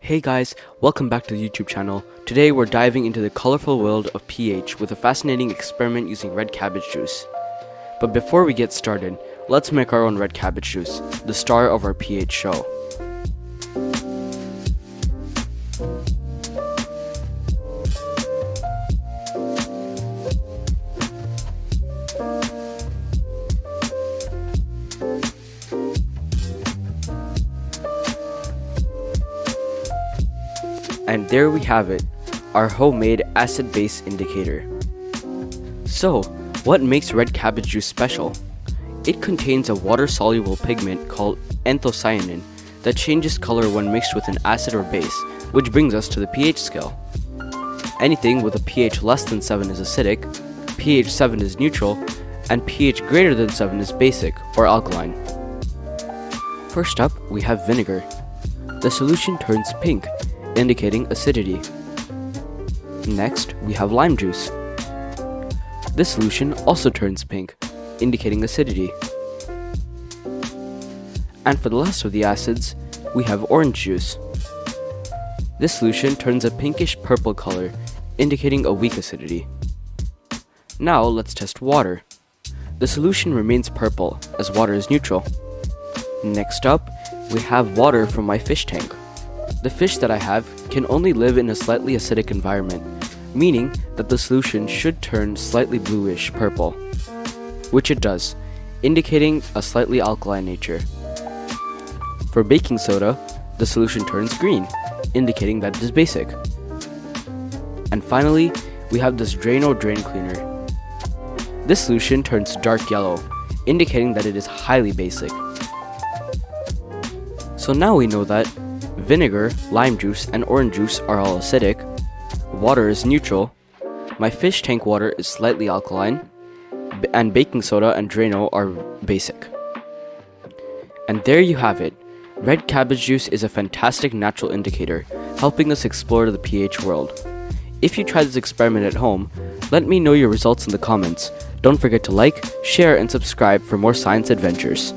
Hey guys, welcome back to the YouTube channel. Today we're diving into the colorful world of pH with a fascinating experiment using red cabbage juice. But before we get started, let's make our own red cabbage juice, the star of our pH show. And there we have it, our homemade acid-base indicator. So, what makes red cabbage juice special? It contains a water-soluble pigment called anthocyanin that changes color when mixed with an acid or base, which brings us to the pH scale. Anything with a pH less than 7 is acidic, pH 7 is neutral, and pH greater than 7 is basic or alkaline. First up, we have vinegar. The solution turns pink, indicating acidity. Next, we have lime juice. This solution also turns pink, indicating acidity. And for the last of the acids, we have orange juice. This solution turns a pinkish purple color, indicating a weak acidity. Now let's test water. The solution remains purple, as water is neutral. Next up, we have water from my fish tank. The fish that I have can only live in a slightly acidic environment, meaning that the solution should turn slightly bluish purple, which it does, indicating a slightly alkaline nature. For baking soda, the solution turns green, indicating that it is basic. And finally, we have this Drano drain cleaner. This solution turns dark yellow, indicating that it is highly basic. So now we know that vinegar, lime juice, and orange juice are all acidic, water is neutral, my fish tank water is slightly alkaline, and baking soda and Drano are basic. And there you have it. Red cabbage juice is a fantastic natural indicator, helping us explore the pH world. If you try this experiment at home, let me know your results in the comments. Don't forget to like, share, and subscribe for more science adventures.